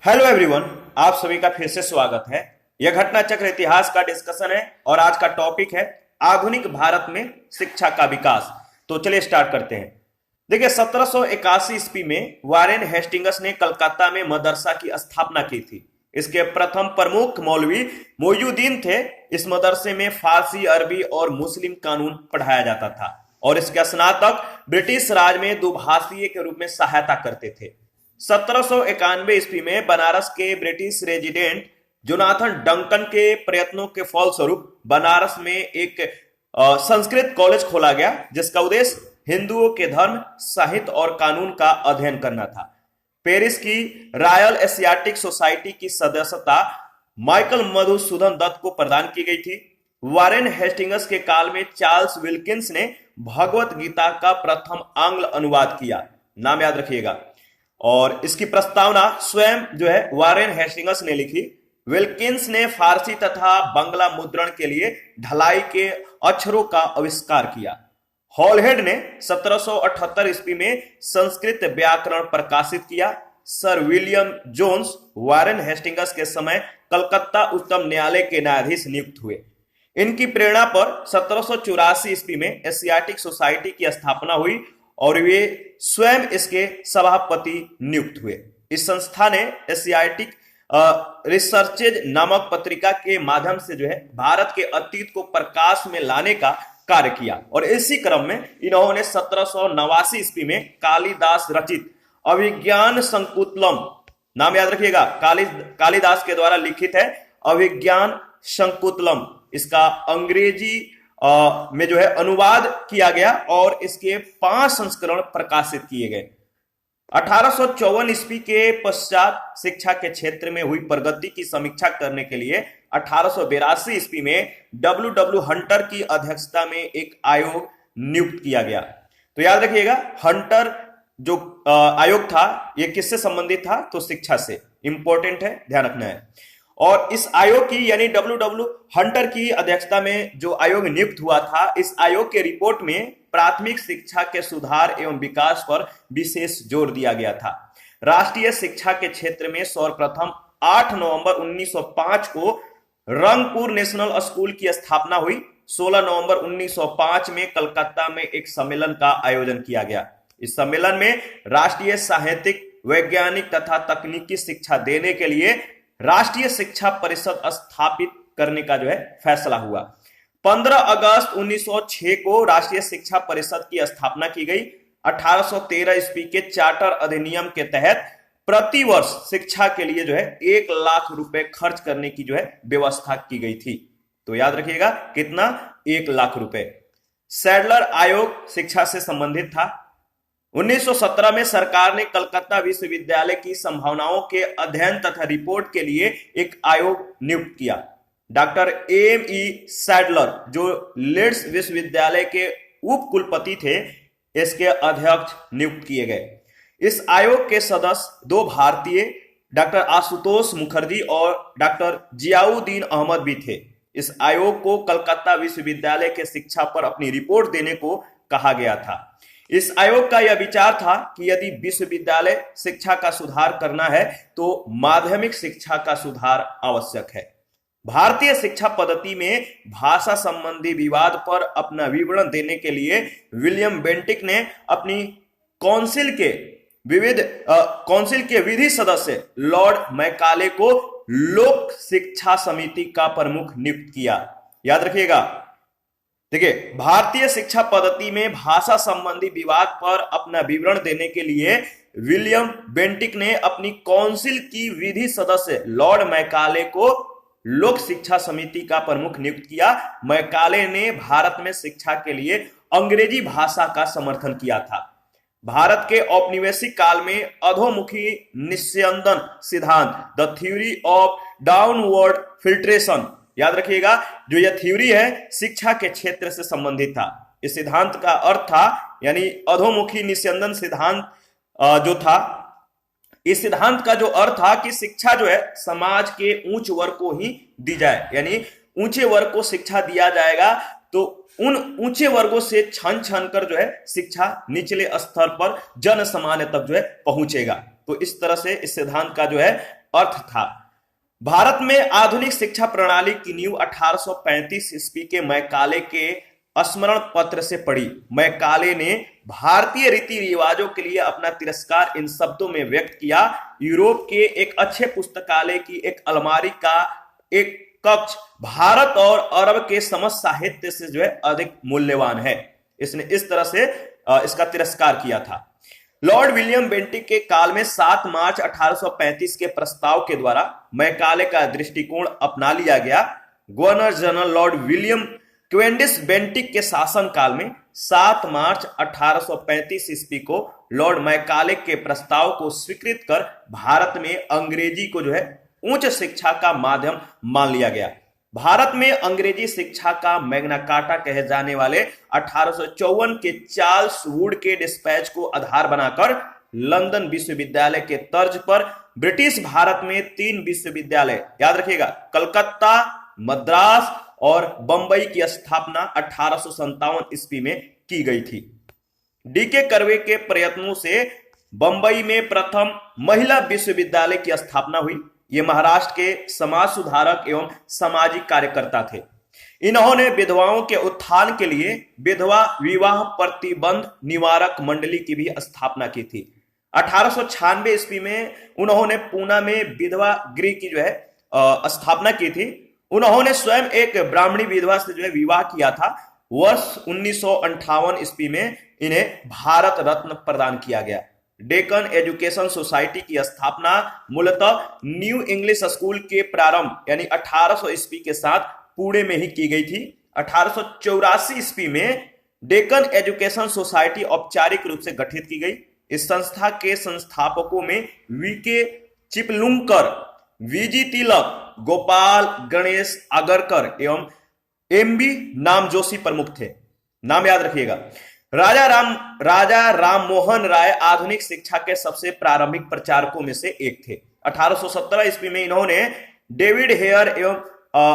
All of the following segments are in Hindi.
हेलो एवरीवन, आप सभी का फिर से स्वागत है। यह घटना चक्र इतिहास का डिस्कशन है और आज का टॉपिक है आधुनिक भारत में शिक्षा का विकास। तो चलिए स्टार्ट करते हैं। देखिए 1781 ईस्वी में वारेन हेस्टिंग्स ने कलकत्ता में मदरसा की स्थापना की थी। इसके प्रथम प्रमुख मौलवी मोयुद्दीन थे। इस मदरसे में फारसी, अरबी और मुस्लिम कानून पढ़ाया जाता था और इसके स्नातक ब्रिटिश राज में दुभाषीय के रूप में सहायता करते थे। 1791 ईस्वी में बनारस के ब्रिटिश रेजिडेंट जोनाथन डंकन के प्रयत्नों के फलस्वरूप बनारस में एक संस्कृत कॉलेज खोला गया, जिसका उद्देश्य हिंदुओं के धर्म, साहित्य और कानून का अध्ययन करना था। पेरिस की रॉयल एशियाटिक सोसाइटी की सदस्यता माइकल मधुसूदन दत्त को प्रदान की गई थी। वारेन हेस्टिंग्स के काल में चार्ल्स विल्किंस ने भगवत गीता का प्रथम आंग्ल अनुवाद किया, नाम याद रखिएगा। और इसकी प्रस्तावना स्वयं जो है वारेन हेस्टिंग्स ने लिखी। विल्किंस ने फारसी तथा बंगला मुद्रण के लिए ढलाई के अक्षरों का आविष्कार किया। हॉलहेड ने 1778 ईस्वी में संस्कृत व्याकरण प्रकाशित किया। Sir William Jones Warren Hastings के समय कलकत्ता उच्चतम न्यायालय के न्यायाधीश नियुक्त हुए। इनकी प्रेरणा पर 1784 ईस्वी में एशियाटिक सोसाइटी की स्थापना हुई और वे स्वयं इसके सभापति नियुक्त हुए। इस संस्था ने एशियाटिक रिसर्चेज नामक पत्रिका के माध्यम से जो है भारत के अतीत को प्रकाश में लाने का कार्य किया और इसी क्रम में इन्होंने 1789 ईस्वी में कालिदास रचित अभिज्ञान संकुतलम, नाम याद रखिएगा, कालिदास के द्वारा लिखित है अभिज्ञान संकुतलम, इसका अंग्रेजी में जो है अनुवाद किया गया और इसके 5 संस्करण प्रकाशित किए गए। 1854 ईस्वी के पश्चात शिक्षा के क्षेत्र में हुई प्रगति की समीक्षा करने के लिए 1882 ईस्वी में डब्ल्यू हंटर की अध्यक्षता में एक आयोग नियुक्त किया गया। तो याद रखिएगा, हंटर जो आयोग था ये किससे संबंधित था? तो शिक्षा से। इंपॉर्टेंट है, ध्यान रखना है। और इस आयोग की यानी डब्ल्यू हंटर की अध्यक्षता में जो आयोग नियुक्त हुआ था, इस आयोग के रिपोर्ट में प्राथमिक शिक्षा के सुधार एवं विकास पर विशेष जोर दिया गया था। राष्ट्रीय शिक्षा के क्षेत्र में सर्वप्रथम 8 नवंबर 1905 को रंगपुर नेशनल स्कूल की स्थापना हुई। 16 नवंबर 1905 में कलकत्ता में एक सम्मेलन का आयोजन किया गया। इस सम्मेलन में राष्ट्रीय साहित्यिक, वैज्ञानिक तथा तकनीकी शिक्षा देने के लिए राष्ट्रीय शिक्षा परिषद स्थापित करने का जो है फैसला हुआ। 15 अगस्त 1906 को राष्ट्रीय शिक्षा परिषद की स्थापना की गई। 1813 ईस्वी के चार्टर अधिनियम के तहत प्रति वर्ष शिक्षा के लिए जो है 1 लाख रुपए खर्च करने की जो है व्यवस्था की गई थी। तो याद रखिएगा, कितना? 1 लाख रुपए। सैडलर आयोग शिक्षा से संबंधित था। 1917 में सरकार ने कलकत्ता विश्वविद्यालय की संभावनाओं के अध्ययन तथा रिपोर्ट के लिए एक आयोग नियुक्त किया। डॉक्टर एम.ई. सैडलर जो लीड्स विश्वविद्यालय के उप कुलपति थे, इसके अध्यक्ष नियुक्त किए गए। इस आयोग के सदस्य 2 भारतीय, डॉक्टर आशुतोष मुखर्जी और डॉक्टर जियाउद्दीन अहमद भी थे। इस आयोग को कलकत्ता विश्वविद्यालय के शिक्षा पर अपनी रिपोर्ट देने को कहा गया था। इस आयोग का यह विचार था कि यदि विश्वविद्यालय शिक्षा का सुधार करना है तो माध्यमिक शिक्षा का सुधार आवश्यक है। भारतीय शिक्षा पद्धति में भाषा संबंधी विवाद पर अपना विवरण देने के लिए विलियम बेंटिक ने अपनी काउंसिल के विधि सदस्य लॉर्ड मैकाले को लोक शिक्षा समिति का प्रमुख नियुक्त किया। याद रखिएगा, देखिए, भारतीय शिक्षा पद्धति में भाषा संबंधी विवाद पर अपना विवरण देने के लिए विलियम बेंटिक ने अपनी काउंसिल की विधि सदस्य लॉर्ड मैकाले को लोक शिक्षा समिति का प्रमुख नियुक्त किया। मैकाले ने भारत में शिक्षा के लिए अंग्रेजी भाषा का समर्थन किया था। भारत के औपनिवेशिक काल में अधोमुखी निस्यंदन सिद्धांत, the theory of downward filtration, याद रखिएगा, जो यह थ्योरी है शिक्षा के क्षेत्र से संबंधित था। इस सिद्धांत का अर्थ था यानी अधोमुखी निस्यंदन सिद्धांत जो था, इस सिद्धांत का जो अर्थ था कि शिक्षा जो है समाज के उच्च वर्ग को ही दी जाए, यानी ऊंचे वर्ग को शिक्षा दिया जाएगा तो उन ऊंचे वर्गों से छन छन कर जो है शिक्षा निचले स्तर पर जन सामान्य तक जो है पहुंचेगा। तो इस तरह से इस सिद्धांत का जो है अर्थ था। भारत में आधुनिक शिक्षा प्रणाली की नींव 1835 ईस्वी के मैकाले के स्मरण पत्र से पड़ी। मैकाले ने भारतीय रीति रिवाजों के लिए अपना तिरस्कार इन शब्दों में व्यक्त किया: यूरोप के एक अच्छे पुस्तकालय की एक अलमारी का एक कक्ष भारत और अरब के समस्त साहित्य से जो है अधिक मूल्यवान है। इसने इस तरह से इसका तिरस्कार किया था। लॉर्ड विलियम बेंटिक के काल में 7 मार्च 1835 के प्रस्ताव के द्वारा मैकाले का दृष्टिकोण अपना लिया गया। Governor general lord William Cavendish Bentinck के शासन काल में 7 मार्च 1835 ईस्वी को लॉर्ड मैकाले के प्रस्ताव को स्वीकृत कर भारत में अंग्रेजी को जो है उच्च शिक्षा का माध्यम मान लिया गया। भारत में अंग्रेजी शिक्षा का मैग्ना कार्टा कहे जाने वाले 1854 के चार्ल्स वुड के डिस्पैच को आधार बनाकर लंदन विश्वविद्यालय के तर्ज पर ब्रिटिश भारत में 3 विश्वविद्यालय, याद रखिएगा, कलकत्ता, मद्रास और बंबई की स्थापना 1857 ईस्वी में की गई थी। डीके कर्वे के प्रयत्नों से बंबई में प्रथम महिला विश्वविद्यालय की स्थापना हुई। ये महाराष्ट्र के समाज सुधारक एवं सामाजिक कार्यकर्ता थे। इन्होंने विधवाओं के उत्थान के लिए विधवा विवाह प्रतिबंध निवारक मंडली की भी स्थापना की थी। 1896 ईस्वी में उन्होंने पूना में विधवा गृह की जो है स्थापना की थी। उन्होंने स्वयं एक ब्राह्मणी विधवा से जो है विवाह किया था। वर्ष 1958 ईस्वी में इन्हें भारत रत्न प्रदान किया गया। डेक्कन एजुकेशन सोसाइटी की स्थापना मूलतः न्यू इंग्लिश स्कूल के प्रारंभ यानी 1800 ईस्वी के साथ पुणे में ही की गई थी। 1884 ईस्वी में डेक्कन एजुकेशन सोसाइटी औपचारिक रूप से गठित की गई। इस संस्था के संस्थापकों में वीके चिपलुंकर, वीजी तिलक, गोपाल गणेश आगरकर एवं एमबी नामजोशी प्रमुख थे। नाम याद रखिएगा। राजा राम मोहन राय आधुनिक शिक्षा के सबसे प्रारंभिक प्रचारकों में से एक थे। 1817 ईस्वी में इन्होंने डेविड हेयर एवं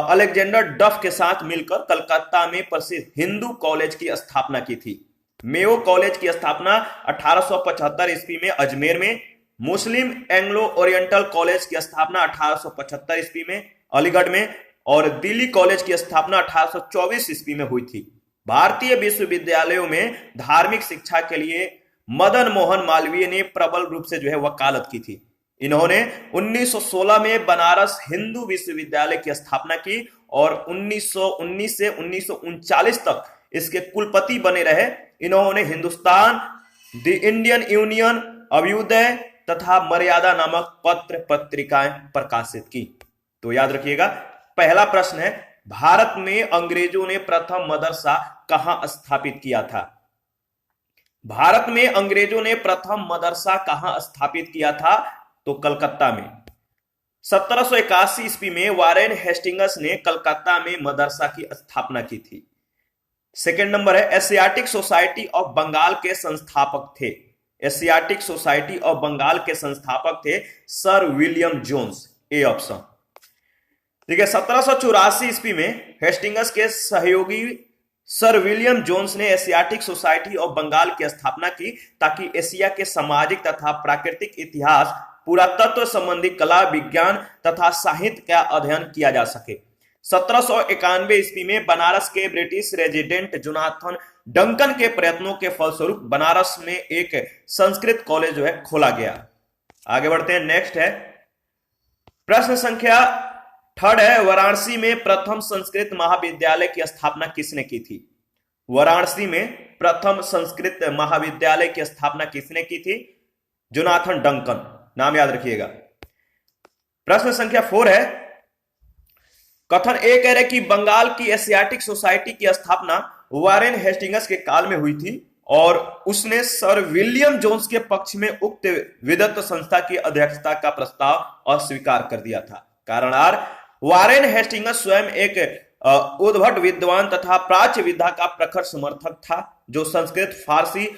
अलेक्जेंडर डफ के साथ मिलकर कलकत्ता में प्रसिद्ध हिंदू कॉलेज की स्थापना की थी। मेयो कॉलेज की स्थापना 1875 ईस्वी में अजमेर में, मुस्लिम एंग्लो ओरिएंटल कॉलेज की स्थापना 1875 ईस्वी में अलीगढ़ में और दिल्ली कॉलेज की स्थापना 1824 ईस्वी में हुई थी। भारतीय विश्वविद्यालयों में धार्मिक शिक्षा के लिए मदन मोहन मालवीय ने प्रबल रूप से जो है वकालत की थी। इन्होंने 1916 में बनारस हिंदू विश्वविद्यालय की स्थापना की और 1919 से 1939 तक इसके कुलपति बने रहे। इन्होंने Hindustan, the Indian Union, Abhyudaya तथा मर्यादा नामक पत्र पत्रिकाएं प्रकाशित की। तो याद रखिएगा, पहला प्रश्न है, भारत में अंग्रेजों ने प्रथम मदरसा कहां स्थापित किया था? भारत में अंग्रेजों ने प्रथम मदरसा कहां स्थापित किया था? तो कलकत्ता में। 1781 ईस्वी में वारेन हेस्टिंग्स ने कलकत्ता में मदरसा की स्थापना की थी। सेकंड नंबर है, एशियाटिक सोसाइटी ऑफ बंगाल के संस्थापक थे। एशियाटिक सोसाइटी ऑफ बंगाल के संस्थापक थे sir William Jones. A option. ठीक है, 1784 ईस्वी में हेस्टिंग्स के सहयोगी सर विलियम जोन्स ने एशियाटिक सोसाइटी ऑफ बंगाल की स्थापना की ताकि एशिया के सामाजिक तथा प्राकृतिक इतिहास, पुरातत्व संबंधी कला, विज्ञान तथा साहित्य का अध्ययन किया जा सके। 1791 ईस्वी में बनारस के ब्रिटिश रेजिडेंट जोनाथन डंकन के प्रयत्नों के फलस्वरूप बनारस में एक संस्कृत कॉलेज जो है खोला गया। आगे बढ़ते हैं, नेक्स्ट है प्रश्न संख्या 3 है, वाराणसी में प्रथम संस्कृत महाविद्यालय की स्थापना किसने की थी? वाराणसी में प्रथम संस्कृत महाविद्यालय की स्थापना किसने की थी? Jonathan Duncan. नाम याद रखिएगा। प्रश्न संख्या 4 है, कथन ए कह रहे कि बंगाल की एशियाटिक सोसाइटी की स्थापना वारेन हेस्टिंग्स के काल में हुई थी और उसने सर विलियम जोन्स के पक्ष में उक्त विद्वत संस्था की अध्यक्षता का प्रस्ताव अस्वीकार कर दिया था। कारण आर, वारेन हेस्टिंग्स स्वयं एक उद्भट विद्वान तथा प्राच्य विद्या का प्रखर समर्थक था जो संस्कृत, फारसी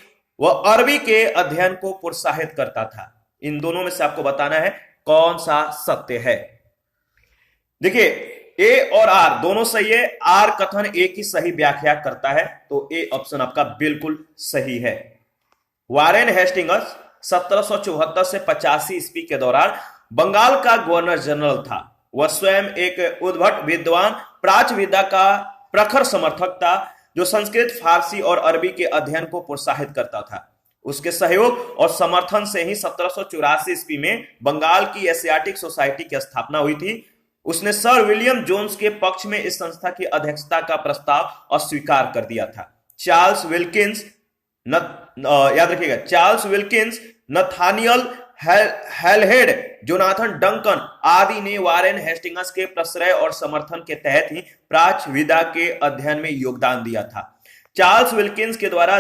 व अरबी के अध्ययन को प्रोत्साहित करता था। इन दोनों में से आपको बताना है कौन सा सत्य है। देखिए, ए और आर दोनों सही है। आर कथन ए की सही व्याख्या करता है, तो ए ऑप्शन आपका बिल्कुल सही है। वारेन हेस्टिंग्स 1774 से 85 ईस्वी के दौरान बंगाल का गवर्नर जनरल था। वह स्वयं एक उद्भट विद्वान, प्राच्य विद्या का प्रखर समर्थक था, जो संस्कृत, फारसी और अरबी के अध्ययन को प्रोत्साहित करता था। उसके सहयोग और समर्थन से ही 1784 ईस्वी में बंगाल की एशियाटिक सोसाइटी की स्थापना हुई थी। उसने सर विलियम जोन्स के पक्ष में इस संस्था की अध्यक्षता का प्रस्ताव अस्वीकार कर दिया था। चार्ल्स विल्किंस, याद रखिएगा, Charles Wilkins, Nathaniel Halhed, Jonathan Duncan आदि ने वारेन हेस्टिंग्स के प्रश्रय और समर्थन के तहत ही प्राच्य विद्या के अध्ययन में योगदान दिया था। चार्ल्स विल्किंस के द्वारा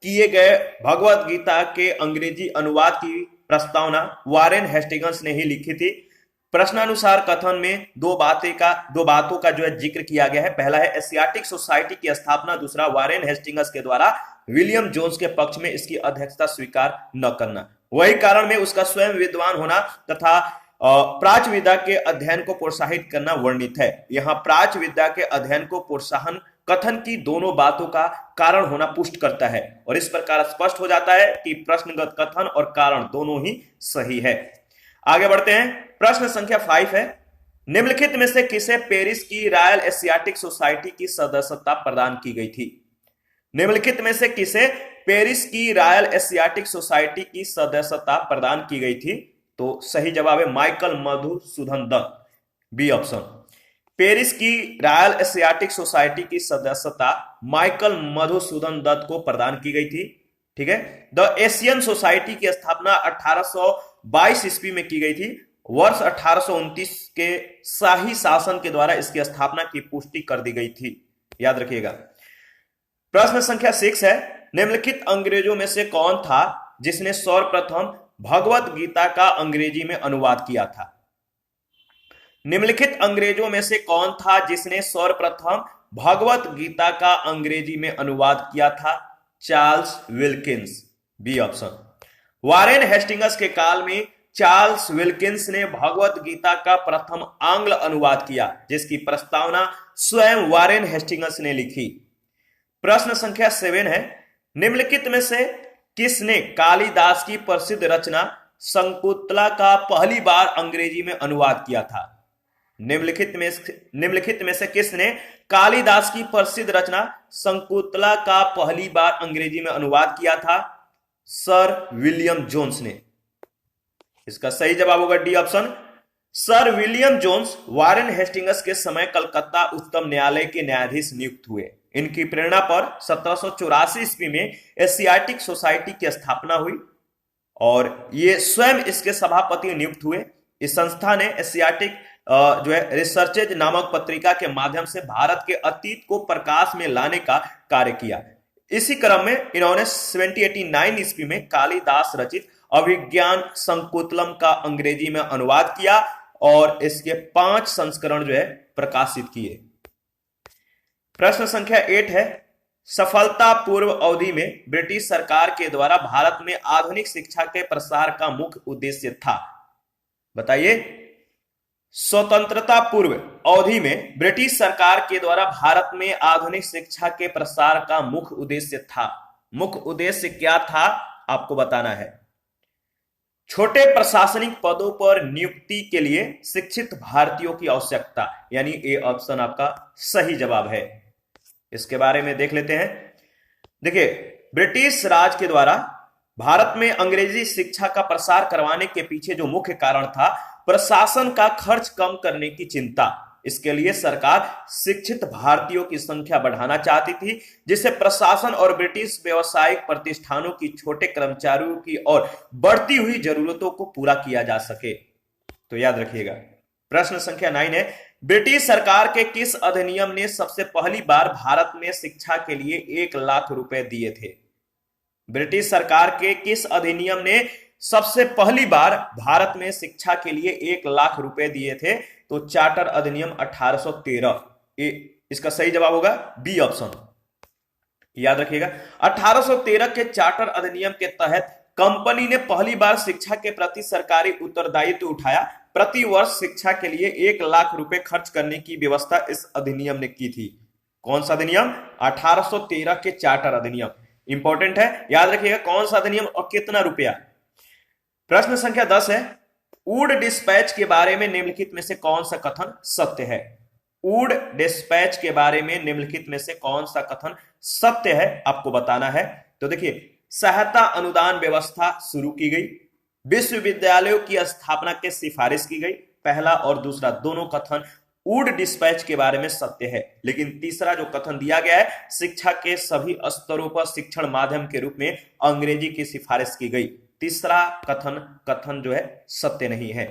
किए गए भगवत गीता के अंग्रेजी अनुवाद की प्रस्तावना वारेन हेस्टिंग्स ने ही लिखी थी। प्रश्नानुसार कथन में दो बातों का जो है जिक्र किया गया है। पहला है एशियाटिक सोसाइटी की स्थापना, दूसरा वारेन हेस्टिंग्स के द्वारा विलियम जोन्स के पक्ष में इसकी अध्यक्षता स्वीकार न करना। वही कारण में उसका स्वयं विद्वान होना तथा प्राच्य विद्या के अध्ययन को प्रोत्साहित करना वर्णित है। यहाँ प्राच्य विद्या के अध्ययन को प्रोत्साहन कथन की दोनों बातों का कारण होना पुष्ट करता है और इस प्रकार स्पष्ट हो जाता है कि प्रश्नगत कथन और कारण दोनों ही सही है। आगे बढ़ते हैं। प्रश्न संख्या 5 है, निम्नलिखित में से किसे पेरिस की रॉयल एशियाटिक सोसाइटी की सदस्यता प्रदान की गई थी? निम्नलिखित में से किसे पेरिस की रॉयल एशियाटिक सोसाइटी की सदस्यता प्रदान की गई थी? तो सही जवाब है Michael Madhusudan Dutt, B option. Paris की रॉयल एशियाटिक सोसाइटी की सदस्यता माइकल मधुसूदन दत्त को प्रदान की गई थी। ठीक है। द एशियन सोसाइटी की स्थापना 1822 ईस्वी में की गई थी। वर्ष 1829 के शाही शासन के द्वारा इसकी स्थापना की पुष्टि कर दी गई थी। याद रखिएगा। प्रश्न संख्या 6 है, निम्नलिखित अंग्रेजों में से कौन था जिसने सर्वप्रथम भगवत गीता का अंग्रेजी में अनुवाद किया था? निम्नलिखित अंग्रेजों में से कौन था जिसने सर्वप्रथम भगवत गीता का अंग्रेजी में अनुवाद किया था? Charles Wilkins, B option. Warren Hastings के काल में चार्ल्स विल्किंस ने भगवत गीता का प्रथम आंग्ल अनुवाद किया, जिसकी प्रस्तावना स्वयं वारेन हेस्टिंग्स ने लिखी। प्रश्न संख्या 7 है, निम्नलिखित में से किसने कालिदास की प्रसिद्ध रचना शकुंतला का पहली बार अंग्रेजी में अनुवाद किया था? निम्नलिखित में से किसने कालिदास की प्रसिद्ध रचना शकुंतला का पहली बार अंग्रेजी में अनुवाद किया था? सर विलियम जोन्स ने। इसका सही जवाब होगा D option. Sir William Jones Warren Hastings के समय कलकत्ता उच्चतम न्यायालय के न्यायाधीश नियुक्त हुए। इनकी प्रेरणा पर 1784 ईस्वी में एशियाटिक सोसाइटी की स्थापना हुई और ये स्वयं इसके सभापति नियुक्त हुए। इस संस्था ने एशियाटिक जो है रिसर्चेज नामक पत्रिका के माध्यम से भारत के अतीत को प्रकाश में लाने का कार्य किया। इसी क्रम में इन्होंने 1789 ईस्वी में कालिदास रचित अभिज्ञान शकुंतलम का अंग्रेजी में अनुवाद किया और इसके 5 संस्करण जो है प्रकाशित किए। प्रश्न संख्या 8 है, सफलता पूर्व अवधि में ब्रिटिश सरकार के द्वारा भारत में आधुनिक शिक्षा के प्रसार का मुख्य उद्देश्य था। बताइए। स्वतंत्रता पूर्व अवधि में ब्रिटिश सरकार के द्वारा भारत में आधुनिक शिक्षा के प्रसार का मुख्य उद्देश्य था। मुख्य उद्देश्य क्या था आपको बताना है। छोटे प्रशासनिक पदों पर नियुक्ति के लिए शिक्षित भारतीयों की आवश्यकता, यानी ए ऑप्शन आपका सही जवाब है। इसके बारे में देख लेते हैं। देखिए, ब्रिटिश राज के द्वारा भारत में अंग्रेजी शिक्षा का प्रसार करवाने के पीछे जो मुख्य कारण था, प्रशासन का खर्च कम करने की चिंता। इसके लिए सरकार शिक्षित भारतीयों की संख्या बढ़ाना चाहती थी, जिससे प्रशासन और ब्रिटिश व्यावसायिक प्रतिष्ठानों की छोटे कर्मचारियों की और बढ़ती हुई जरूरतों को पूरा किया जा सके। तो याद रखिएगा। प्रश्न संख्या 9 है, ब्रिटिश सरकार के किस अधिनियम ने सबसे पहली बार भारत में शिक्षा के लिए 1 लाख रुपए दिए थे? ब्रिटिश सरकार के किस अधिनियम ने सबसे पहली बार भारत में शिक्षा के लिए 1 लाख रुपए दिए थे? तो चार्टर अधिनियम 1813। इसका सही जवाब होगा बी ऑप्शन। याद रखिएगा, 1813 के चार्टर अधिनियम के तहत कंपनी ने पहली बार शिक्षा के प्रति सरकारी उत्तरदायित्व उठाया। प्रति वर्ष शिक्षा के लिए 1 लाख रुपए खर्च करने की व्यवस्था इस अधिनियम ने की थी। कौन सा अधिनियम? 1813 के चार्टर अधिनियम। इंपॉर्टेंट है, याद रखिएगा कौन सा अधिनियम और कितना रुपया। प्रश्न संख्या 10 है, वुड डिस्पैच के बारे में निम्नलिखित में से कौन सा कथन सत्य है? वुड डिस्पैच के बारे में निम्नलिखित में से कौन सा कथन सत्य है, आपको बताना है। तो देखिए, सहायता अनुदान व्यवस्था शुरू की गई, विश्वविद्यालयों की स्थापना की सिफारिश की गई। पहला और दूसरा दोनों कथन वुड डिस्पैच के बारे में सत्य है। लेकिन तीसरा जो कथन दिया गया है, शिक्षा के सभी स्तरों पर शिक्षण माध्यम के रूप में अंग्रेजी की सिफारिश की गई, तीसरा कथन जो है सत्य नहीं है।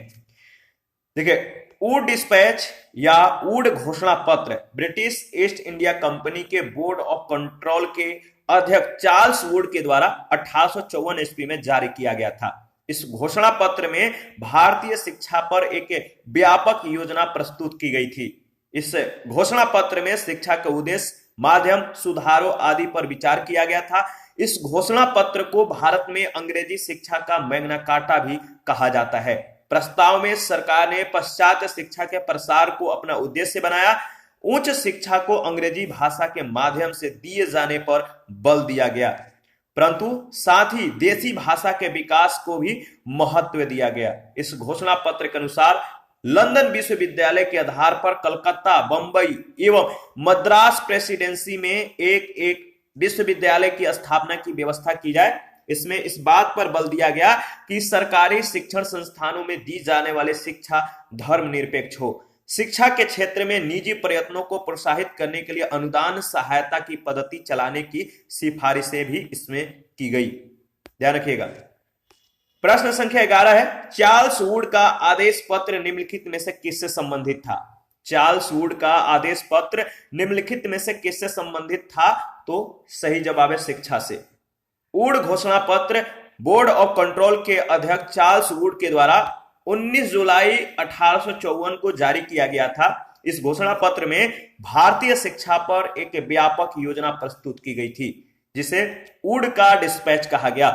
देखिए, वुड डिस्पैच या वुड घोषणा पत्र ब्रिटिश ईस्ट इंडिया कंपनी के बोर्ड ऑफ कंट्रोल के अध्यक्ष चार्ल्स वुड के द्वारा 1854 ईस्वी में जारी किया गया था। इस घोषणा पत्र में भारतीय शिक्षा पर एक व्यापक योजना प्रस्तुत की गई थी। इस घोषणा पत्र में शिक्षा के उद्देश्य, माध्यम, सुधारों आदि पर विचार किया गया था। इस घोषणा पत्र को भारत में अंग्रेजी शिक्षा का मैग्ना कार्टा भी कहा जाता है। प्रस्ताव में सरकार ने पाश्चात्य शिक्षा के प्रसार को अपना उद्देश्य बनाया। उच्च शिक्षा को अंग्रेजी भाषा के माध्यम से दिए जाने पर बल दिया गया, परंतु साथ ही देसी भाषा के विकास को भी महत्व दिया गया। इस घोषणा पत्र के अनुसार लंदन विश्वविद्यालय के आधार पर कलकत्ता, बंबई एवं मद्रास प्रेसिडेंसी में एक एक विश्वविद्यालय की स्थापना की व्यवस्था की जाए। इसमें इस बात पर बल दिया गया कि सरकारी शिक्षण संस्थानों में दी जाने वाली शिक्षा धर्मनिरपेक्ष हो। शिक्षा के क्षेत्र में निजी प्रयत्नों को प्रोत्साहित करने के लिए अनुदान सहायता की पद्धति चलाने की सिफारिशें भी इसमें की गई। ध्यान रखिएगा। प्रश्न संख्या 11 है, चार्ल्स वुड का आदेश पत्र निम्नलिखित में से किससे संबंधित था? चार्ल्स वुड का आदेश पत्र निम्नलिखित में से किससे संबंधित था? तो सही जवाब है शिक्षा से। वुड घोषणा पत्र बोर्ड ऑफ कंट्रोल के अध्यक्ष चार्ल्स वुड के द्वारा 19 जुलाई 1854 को जारी किया गया था। इस घोषणा पत्र में भारतीय शिक्षा पर एक व्यापक योजना प्रस्तुत की गई थी, जिसे वुड का डिस्पैच कहा गया।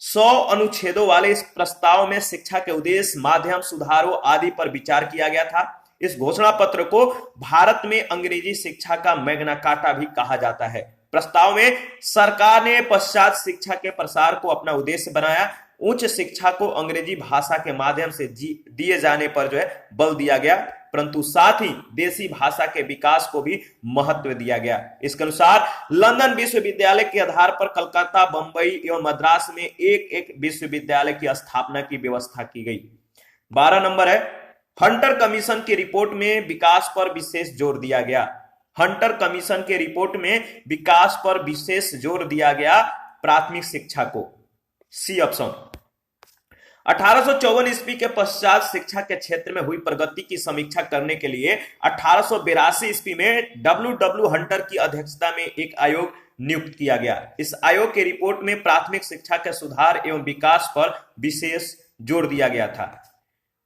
100 अनुच्छेदों वाले इस प्रस्ताव में शिक्षा के उद्देश्य, माध्यम, सुधारों आदि पर विचार किया गया था। इस घोषणा पत्र को भारत में अंग्रेजी शिक्षा का मैग्ना कार्टा भी कहा जाता है। प्रस्ताव में सरकार ने पश्चात शिक्षा के प्रसार को अपना उद्देश्य बनाया। उच्च शिक्षा को अंग्रेजी भाषा के माध्यम से दिए जाने पर जो है बल दिया गया, परंतु साथ ही देसी भाषा के विकास को भी महत्व दिया गया। इसके अनुसार लंदन विश्वविद्यालय के आधार पर कलकत्ता, बंबई एवं मद्रास में एक एक विश्वविद्यालय की स्थापना की व्यवस्था की गई। 12 नंबर है, हंटर कमीशन की रिपोर्ट में विकास पर विशेष जोर दिया गया। हंटर कमीशन के रिपोर्ट में विकास पर विशेष जोर दिया गया प्राथमिक शिक्षा को। C option. 1854 ईस्वी के पश्चात शिक्षा के क्षेत्र में हुई प्रगति की समीक्षा करने के लिए 1882 ईस्वी में डब्ल्यू हंटर की अध्यक्षता में एक आयोग नियुक्त किया गया। इस आयोग की रिपोर्ट में प्राथमिक शिक्षा के सुधार एवं विकास पर विशेष जोर दिया गया था।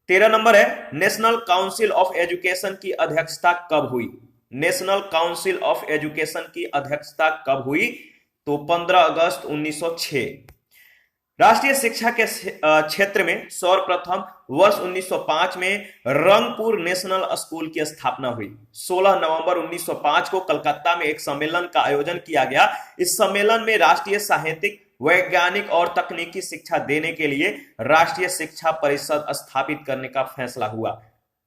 13 नंबर है, नेशनल काउंसिल ऑफ एजुकेशन की अध्यक्षता कब हुई? नेशनल काउंसिल ऑफ एजुकेशन की अध्यक्षता कब हुई? तो 15 अगस्त 1906। राष्ट्रीय शिक्षा के क्षेत्र में सर्वप्रथम वर्ष 1905 में रंगपुर नेशनल स्कूल की स्थापना हुई। 16 नवंबर 1905 को कलकत्ता में एक सम्मेलन का आयोजन किया गया। इस सम्मेलन में राष्ट्रीय साहित्यिक, वैज्ञानिक और तकनीकी शिक्षा देने के लिए राष्ट्रीय शिक्षा परिषद स्थापित करने का फैसला हुआ।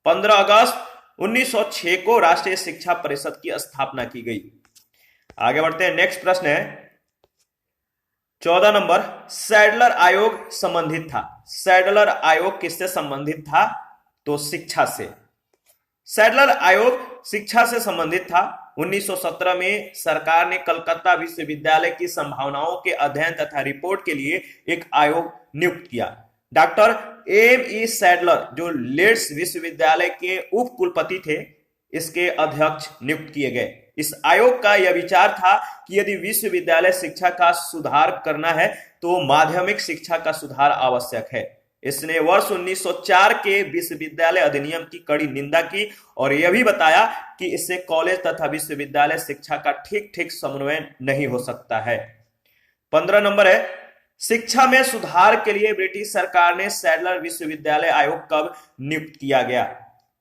15 अगस्त 1906 को राष्ट्रीय शिक्षा परिषद की स्थापना की गई। आगे बढ़ते हैं। नेक्स्ट प्रश्न है 14 नंबर, सैडलर आयोग संबंधित था। सैडलर आयोग किससे संबंधित था? तो शिक्षा से। सैडलर आयोग शिक्षा से संबंधित था। 1917 में सरकार ने कलकत्ता विश्वविद्यालय की संभावनाओं के अध्ययन तथा रिपोर्ट के लिए एक आयोग नियुक्त किया। Doctor M.E. सैडलर, जो लीड्स विश्वविद्यालय के उप कुलपति थे, इसके अध्यक्ष नियुक्त किए गए। इस आयोग का यह विचार था कि यदि विश्वविद्यालय शिक्षा का सुधार करना है तो माध्यमिक शिक्षा का सुधार आवश्यक है। इसने वर्ष 1904 के विश्वविद्यालय अधिनियम की कड़ी निंदा की और यह भी बताया कि इससे कॉलेज तथा विश्वविद्यालय शिक्षा का ठीक समन्वय नहीं हो सकता है। 15 नंबर है, शिक्षा में सुधार के लिए ब्रिटिश सरकार ने सैडलर विश्वविद्यालय आयोग कब नियुक्त किया गया?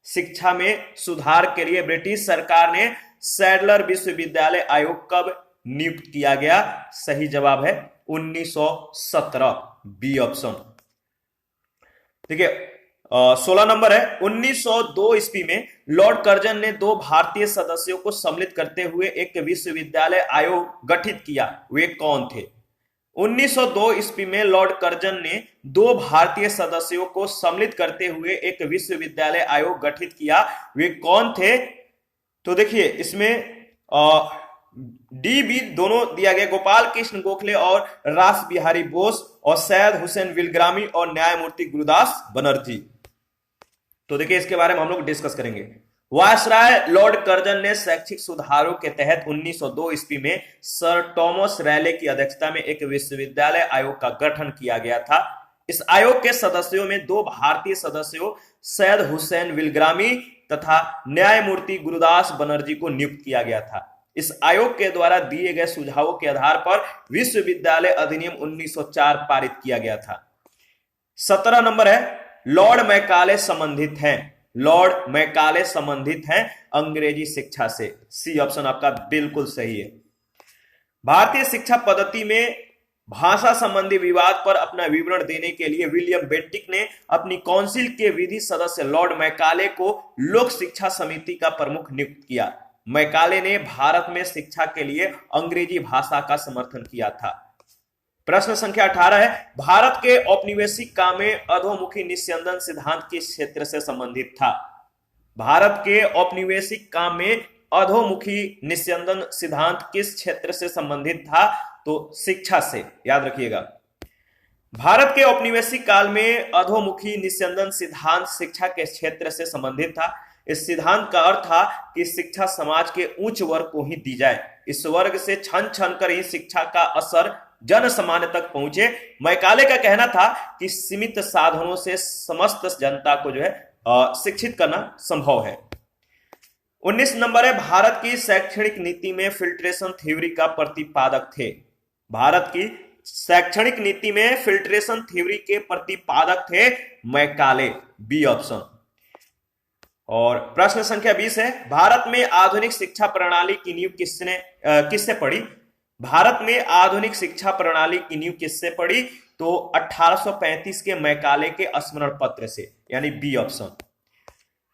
शिक्षा में सुधार के लिए ब्रिटिश सरकार ने सैडलर विश्वविद्यालय आयोग कब नियुक्त किया गया? सही जवाब है 1917, बी ऑप्शन। देखिए, 16 नंबर है, 1902 ईस्वी में लॉर्ड कर्जन ने 2 भारतीय सदस्यों को सम्मिलित करते हुए एक विश्वविद्यालय आयोग गठित किया। वे कौन थे? 1902 ईस्वी में लॉर्ड कर्जन ने 2 भारतीय सदस्यों को सम्मिलित करते हुए एक विश्वविद्यालय आयोग गठित किया। वे कौन थे? तो देखिए इसमें डी बी दोनों दिया गया, गोपाल कृष्ण गोखले और रास बिहारी बोस, और सैयद हुसैन विलग्रामी और न्यायमूर्ति गुरुदास बनर्जी। तो देखिए इसके बारे में हम लोग डिस्कस करेंगे। वायसराय लॉर्ड कर्जन ने शैक्षिक सुधारों के तहत 1902 ईस्वी में सर टॉमस रैले की अध्यक्षता में एक विश्वविद्यालय आयोग का गठन किया गया था। इस आयोग के सदस्यों में 2 भारतीय सदस्यों सैयद हुसैन विलग्रामी तथा न्यायमूर्ति गुरुदास बनर्जी को नियुक्त किया गया था। इस आयोग के द्वारा दिए गए सुझावों के आधार पर विश्वविद्यालय अधिनियम 1904 पारित किया गया था। 17 नंबर है, लॉर्ड मैकाले संबंधित हैं। लॉर्ड मैकाले संबंधित हैं अंग्रेजी शिक्षा से। सी ऑप्शन आपका बिल्कुल सही है। भारतीय शिक्षा पद्धति में भाषा संबंधी विवाद पर अपना विवरण देने के लिए विलियम बेंटिक ने अपनी काउंसिल के विधि सदस्य लॉर्ड मैकाले को लोक शिक्षा समिति का प्रमुख नियुक्त किया। मैकाले ने भारत में शिक्षा के लिए अंग्रेजी भाषा का समर्थन किया था। प्रश्न संख्या 18 है, भारत के औपनिवेशिक काम में अधोमुखी निस्यंदन सिद्धांत किस क्षेत्र से संबंधित था? भारत के औपनिवेशिक काम में अधोमुखी निस्यंदन सिद्धांत किस क्षेत्र से संबंधित था? तो शिक्षा से, याद रखिएगा। भारत के औपनिवेशिक काल में अधोमुखी निस्यंदन सिद्धांत शिक्षा के क्षेत्र से संबंधित था। इस सिद्धांत का अर्थ था कि शिक्षा समाज के उच्च वर्ग को ही दी जाए। इस वर्ग से छन छन कर ही शिक्षा का असर जन सामान्य तक पहुंचे। मैकाले का कहना था कि सीमित साधनों से समस्त जनता को जो है शिक्षित करना संभव है। 19 नंबर है, भारत की शैक्षणिक नीति में फिल्ट्रेशन थ्योरी का प्रतिपादक थे। भारत की शैक्षणिक नीति में फिल्ट्रेशन थ्योरी के प्रतिपादक थे मैकाले, बी ऑप्शन। और प्रश्न संख्या 20 है, भारत में आधुनिक शिक्षा प्रणाली की नींव किससे पड़ी? भारत में आधुनिक शिक्षा प्रणाली की नींव किससे पड़ी? तो 1835 के मैकाले के स्मरण पत्र से, यानी बी ऑप्शन।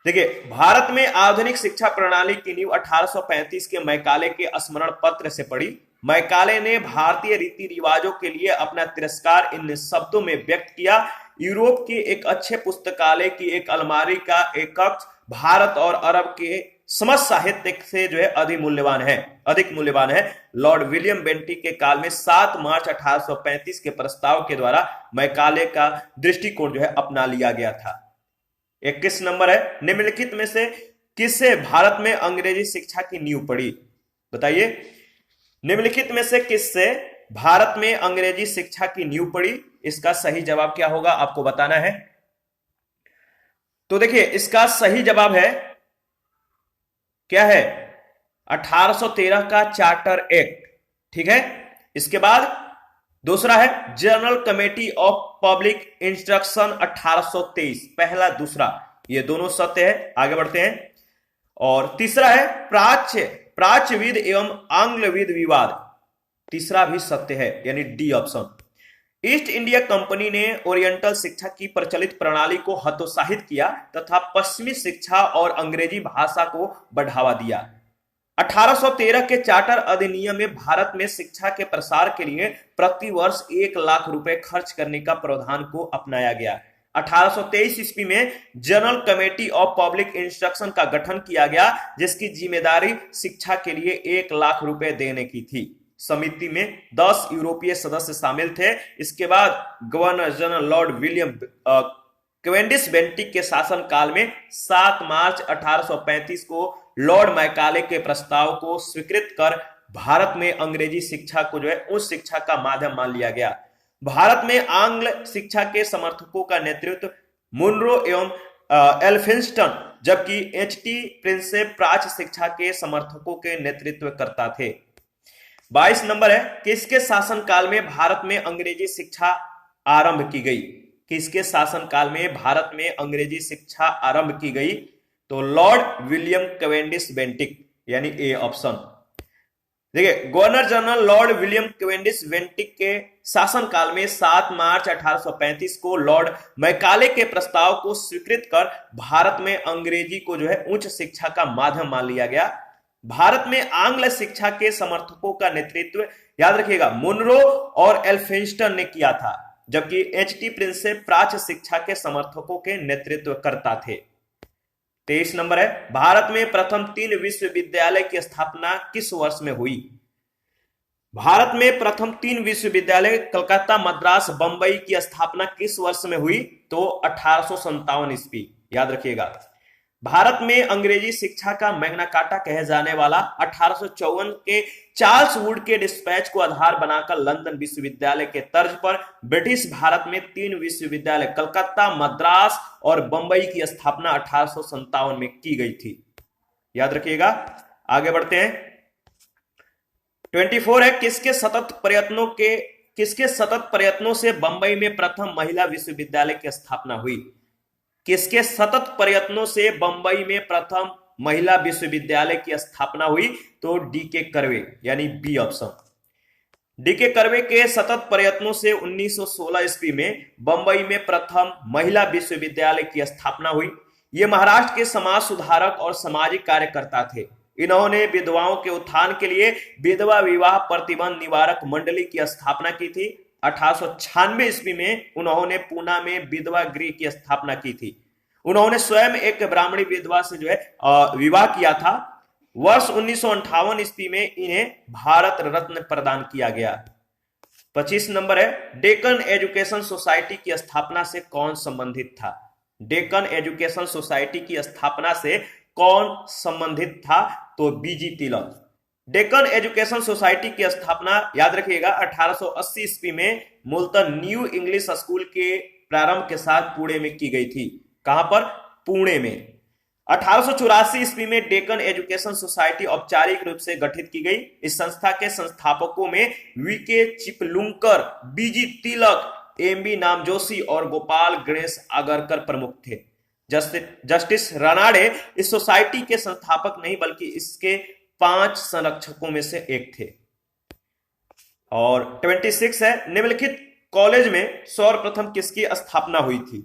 देखिए, भारत में आधुनिक शिक्षा प्रणाली की नींव 1835 के मैकाले के स्मरण पत्र से पड़ी। मैकाले ने भारतीय रीति रिवाजों के लिए अपना तिरस्कार इन शब्दों में व्यक्त किया। यूरोप के एक अच्छे पुस्तकालय की एक अलमारी का एक कक्ष भारत और अरब के समस्त साहित्य से जो है अधिक मूल्यवान है। लॉर्ड विलियम बेंटिक के काल में 7 मार्च 1835 के प्रस्ताव के द्वारा मैकाले का दृष्टिकोण जो है अपना लिया गया था। 21 नंबर है, निम्नलिखित में से किससे भारत में अंग्रेजी शिक्षा की नींव पड़ी? बताइए, निम्नलिखित में से किससे भारत में अंग्रेजी शिक्षा की नींव पड़ी? इसका सही जवाब क्या होगा आपको बताना है। तो देखिए, इसका सही जवाब है, क्या है? 1813 का चार्टर एक्ट। ठीक है, इसके बाद दूसरा है general committee of public instruction 1823, पहला दूसरा, ये दोनों सत्य है। आगे बढ़ते हैं। और तीसरा है प्राच्यविद एवं आंग्लविद विवाद, तीसरा भी सत्य है, यानी D option. East India company ने ओरिएंटल शिक्षा की प्रचलित प्रणाली को हतोत्साहित किया तथा पश्चिमी शिक्षा और अंग्रेजी भाषा को बढ़ावा दिया। 1813 के चार्टर अधिनियम में भारत में शिक्षा के प्रसार के लिए प्रति वर्ष 1 लाख रुपए खर्च करने का प्रावधान को अपनाया गया। 1823 ईस्वी में general committee of public instruction का गठन किया गया, जिसकी जिम्मेदारी शिक्षा के लिए 1 लाख रुपए देने की थी। समिति में 10 यूरोपीय सदस्य शामिल थे। इसके बाद governor general lord William Cavendish Bentinck के शासन काल में 7 मार्च 1835 को लॉर्ड मैकाले के प्रस्ताव को स्वीकृत कर भारत में अंग्रेजी शिक्षा को जो है उस शिक्षा का माध्यम मान लिया गया। भारत में आंग्ल शिक्षा के समर्थकों का नेतृत्व मुनरो एवं एल्फिंस्टन, जबकि एच.टी. प्रिंसेप प्राच्य शिक्षा के समर्थकों के नेतृत्व करता थे। 22 नंबर है, किसके शासन काल में भारत में अंग्रेजी शिक्षा आरंभ की गई? किसके शासन काल में भारत में अंग्रेजी शिक्षा आरंभ की गई? तो लॉर्ड विलियम कैवेंडिश बेंटिक, यानी ए ऑप्शन। देखिए, governor general lord William Cavendish Bentinck के शासनकाल में 7 मार्च 1835 को लॉर्ड मैकाले के प्रस्ताव को स्वीकृत कर भारत में अंग्रेजी को जो है उच्च शिक्षा का माध्यम मान लिया गया। भारत में आंग्ल शिक्षा के समर्थकों का नेतृत्व, याद रखिएगा, मुनरो और एल्फिंस्टन ने किया था, जबकि एच.टी. प्रिंसेप प्राच्य शिक्षा के समर्थकों के नेतृत्व करता थे। 23 नंबर है, भारत में प्रथम 3 विश्वविद्यालय की स्थापना किस वर्ष में हुई? भारत में प्रथम 3 विश्वविद्यालय कलकत्ता, मद्रास, बंबई की स्थापना किस वर्ष में हुई? तो 1857 ईस्वी, याद रखिएगा। भारत में अंग्रेजी शिक्षा का मैग्ना कार्टा कहे जाने वाला 1854 के चार्ल्स वुड के डिस्पैच को आधार बनाकर लंदन विश्वविद्यालय के तर्ज पर ब्रिटिश भारत में 3 विश्वविद्यालय कलकत्ता, मद्रास और बंबई की स्थापना 1857 में की गई थी, याद रखिएगा। आगे बढ़ते हैं। 24 है, किसके सतत प्रयत्नों से बंबई में प्रथम महिला विश्वविद्यालय की स्थापना हुई? किसके सतत प्रयत्नों से बंबई में प्रथम महिला विश्वविद्यालय की स्थापना हुई? तो डी.के. कर्वे, यानी बी ऑप्शन। डी.के. कर्वे के सतत प्रयत्नों से 1916 ईस्वी में बंबई में प्रथम महिला विश्वविद्यालय की स्थापना हुई। ये महाराष्ट्र के समाज सुधारक और सामाजिक कार्यकर्ता थे। इन्होंने विधवाओं के उत्थान के लिए विधवा विवाह प्रतिबंध निवारक मंडली की स्थापना की थी। 1896 ईस्वी में उन्होंने पूना में विधवा गृह की स्थापना की थी। उन्होंने स्वयं एक ब्राह्मणी विधवा से जो है विवाह किया था। वर्ष 1958 ईस्वी में इन्हें भारत रत्न प्रदान किया गया। 25 नंबर है, डेक्कन एजुकेशन सोसाइटी की स्थापना से कौन संबंधित था? डेक्कन एजुकेशन सोसाइटी की स्थापना से कौन संबंधित था? तो बी.जी. तिलक। डेक्कन एजुकेशन सोसाइटी की स्थापना, याद रखिएगा, 1880 ईस्वी में मूलतः न्यू इंग्लिश स्कूल के प्रारंभ के साथ पुणे में की गई थी। कहां पर? पुणे में। 1884 ईस्वी में डेक्कन एजुकेशन सोसाइटी औपचारिक रूप से गठित की गई। इस संस्था के संस्थापकों में वी.के. चिपलुंकर, बी.जी. तिलक, एम.बी. नामजोशी और गोपाल गणेश आगरकर प्रमुख थे। जस्टिस रानाडे इस सोसाइटी के संस्थापक नहीं बल्कि इसके 5 संरक्षकों में से एक थे। और 26 है, निम्नलिखित कॉलेज में सर्वप्रथम किसकी स्थापना हुई थी?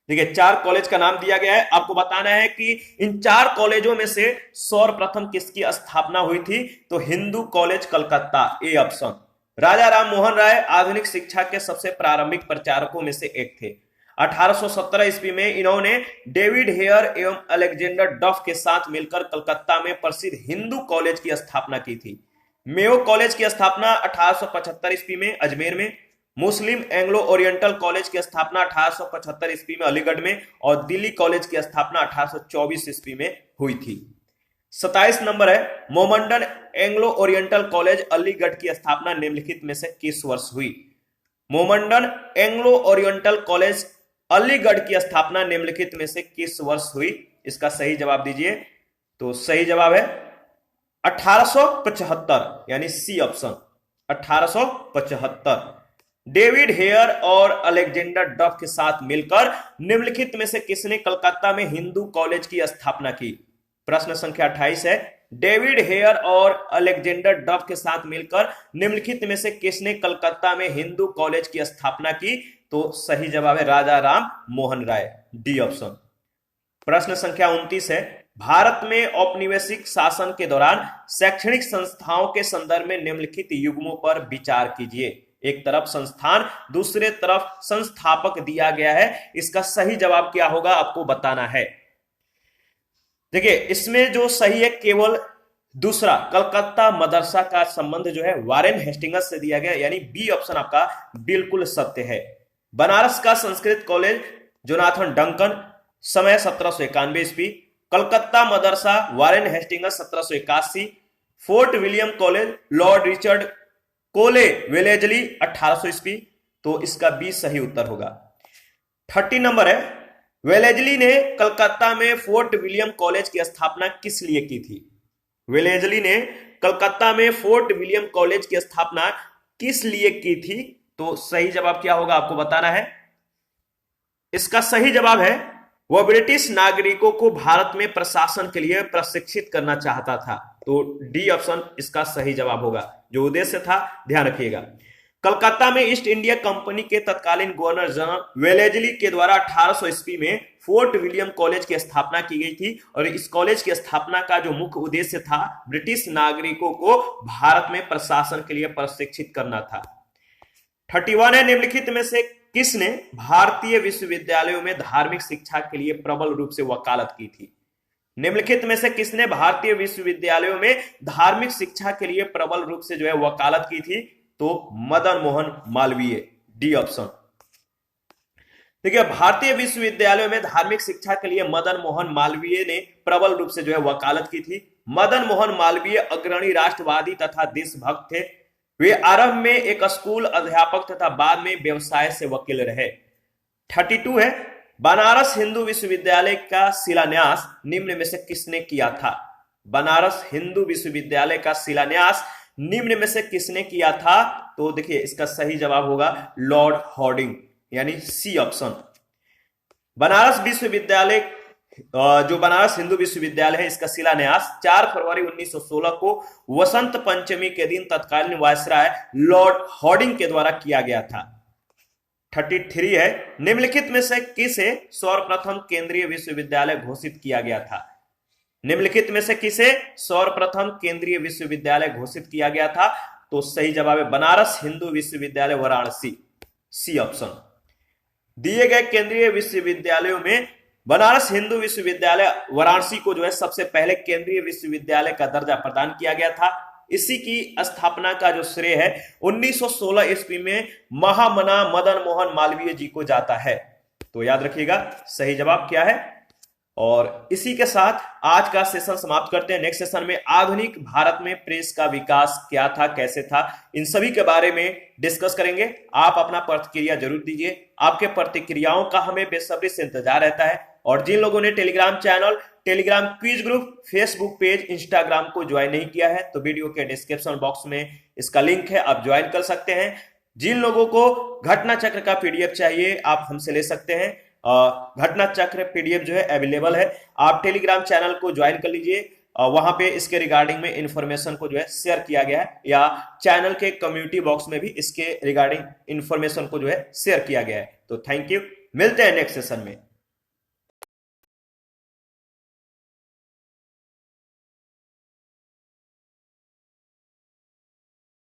देखिए, 4 कॉलेज का नाम दिया गया है, आपको बताना है कि इन 4 कॉलेजों में से सर्वप्रथम किसकी स्थापना हुई थी? तो Hindu college Calcutta, A option. Raja Ram Mohan Roy आधुनिक शिक्षा के सबसे प्रारंभिक प्रचारकों में से एक थे। 1817 ईस्वी में इन्होंने डेविड हेयर एवं अलेक्जेंडर डफ के साथ मिलकर कलकत्ता में प्रसिद्ध हिंदू कॉलेज की स्थापना की थी। मेयो कॉलेज की स्थापना 1875 ईस्वी में अजमेर में, मुस्लिम एंग्लो ओरिएंटल कॉलेज की स्थापना 1875 ईस्वी में अलीगढ़ में और दिल्ली कॉलेज की स्थापना 1824 ईस्वी में हुई थी। 27 नंबर है, मोमंडन एंग्लो ओरिएंटल कॉलेज अलीगढ़ की स्थापना निम्नलिखित में से किस वर्ष हुई? मोमंडन एंग्लो ओरिएंटल कॉलेज अलीगढ़ की स्थापना निम्नलिखित में से किस वर्ष हुई? इसका सही जवाब दीजिए। तो सही जवाब है 1875, यानी सी ऑप्शन, 1875। डेविड हेयर और अलेक्जेंडर डफ के साथ मिलकर निम्नलिखित में से किसने कलकत्ता में हिंदू कॉलेज की स्थापना की? प्रश्न संख्या 28 है, डेविड हेयर और अलेक्जेंडर डफ के साथ मिलकर निम्नलिखित में से किसने कलकत्ता में हिंदू कॉलेज की स्थापना की? तो सही जवाब है राजा राम मोहन राय, डी ऑप्शन। प्रश्न संख्या 29 है, भारत में औपनिवेशिक शासन के दौरान शैक्षणिक संस्थाओं के संदर्भ में निम्नलिखित युग्मों पर विचार कीजिए। एक तरफ संस्थान, दूसरे तरफ संस्थापक दिया गया है। इसका सही जवाब क्या होगा आपको बताना है। देखिए, इसमें जो सही है केवल दूसरा, कलकत्ता मदरसा का संबंध जो है वारेन हेस्टिंग्स से दिया गया, यानी बी ऑप्शन आपका बिल्कुल सत्य है। बनारस का संस्कृत कॉलेज जोनाथन डंकन, समय 1791 ईस्वी। Calcutta Madrasa Warren Hastings 1781। Fort William college lord Richard Colley Wellesley 1800 ईस्वी। तो इसका बी सही उत्तर होगा। 30 नंबर है, वेलेजली ने कलकत्ता में फोर्ट विलियम कॉलेज की स्थापना किस लिए की थी? वेलेजली ने कलकत्ता में फोर्ट विलियम कॉलेज की स्थापना किस लिए की थी? तो सही जवाब क्या होगा आपको बताना है। इसका सही जवाब है, वह ब्रिटिश नागरिकों को भारत में प्रशासन के लिए प्रशिक्षित करना चाहता था। तो डी ऑप्शन इसका सही जवाब होगा। जो उद्देश्य था ध्यान रखिएगा। कलकत्ता में ईस्ट इंडिया कंपनी के तत्कालीन गवर्नर जनरल वेलेजली के द्वारा 1800 ईस्वी में फोर्ट विलियम कॉलेज की स्थापना की गई थी और इस कॉलेज की स्थापना का जो मुख्य उद्देश्य था ब्रिटिश नागरिकों को भारत में प्रशासन के लिए प्रशिक्षित करना था। 31 है, निम्नलिखित में से किसने भारतीय विश्वविद्यालयों में धार्मिक शिक्षा के लिए प्रबल रूप से वकालत की थी? निम्नलिखित में से किसने भारतीय विश्वविद्यालयों में धार्मिक शिक्षा के लिए प्रबल रूप से जो है वकालत की थी? तो मदन मोहन मालवीय, डी ऑप्शन। देखिए, भारतीय विश्वविद्यालयों में धार्मिक शिक्षा के लिए मदन मोहन मालवीय ने प्रबल रूप से जो है वकालत की थी। मदन मोहन मालवीय अग्रणी राष्ट्रवादी तथा देशभक्त थे। वे आरंभ में एक स्कूल अध्यापक तथा बाद में व्यवसाय से वकील रहे। 32 है, बनारस हिंदू विश्वविद्यालय का शिलान्यास निम्न में से किसने किया था? बनारस हिंदू विश्वविद्यालय का शिलान्यास निम्न में से किसने किया था? तो देखिए, इसका सही जवाब होगा लॉर्ड हार्डिंग, यानी सी ऑप्शन। बनारस विश्वविद्यालय, जो बनारस हिंदू विश्वविद्यालय है, इसका शिलान्यास 4 फरवरी 1916 को वसंत पंचमी के दिन तत्कालीन वायसराय लॉर्ड हार्डिंग के द्वारा किया गया था। 33 है, निम्नलिखित में से किसे सर्वप्रथम केंद्रीय विश्वविद्यालय घोषित किया गया था? निम्नलिखित में से किसे सर्वप्रथम केंद्रीय विश्वविद्यालय घोषित किया गया था? तो सही जवाब है बनारस हिंदू विश्वविद्यालय वाराणसी, सी ऑप्शन। दिए गए केंद्रीय विश्वविद्यालयों में बनारस हिंदू विश्वविद्यालय वाराणसी को जो है सबसे पहले केंद्रीय विश्वविद्यालय का दर्जा प्रदान किया गया था। इसी की स्थापना का जो श्रेय है 1916 ईस्वी में महामना मदन मोहन मालवीय जी को जाता है। तो याद रखिएगा सही जवाब क्या है। और इसी के साथ आज का सेशन समाप्त करते हैं। नेक्स्ट सेशन में आधुनिक भारत में प्रेस का विकास क्या था, कैसे था, इन सभी के बारे में डिस्कस करेंगे। आप अपना प्रतिक्रिया जरूर दीजिए। आपके प्रतिक्रियाओं का हमें बेसब्री से इंतजार रहता है। और जिन लोगों ने Telegram channel, Telegram quiz group, Facebook page, Instagram को ज्वाइन नहीं किया है तो वीडियो के डिस्क्रिप्शन बॉक्स में इसका लिंक है, आप ज्वाइन कर सकते हैं। जिन लोगों को घटना चक्र का पीडीएफ चाहिए आप हमसे ले सकते हैं। घटना चक्र पीडीएफ जो है अवेलेबल है, आप टेलीग्राम चैनल को ज्वाइन कर लीजिए। वहां पे इसके रिगार्डिंग में इंफॉर्मेशन को जो है शेयर किया गया है, या चैनल के कम्युनिटी बॉक्स में भी इसके रिगार्डिंग इंफॉर्मेशन को जो है शेयर किया गया है। तो थैंक यू, मिलते हैं नेक्स्ट सेशन में।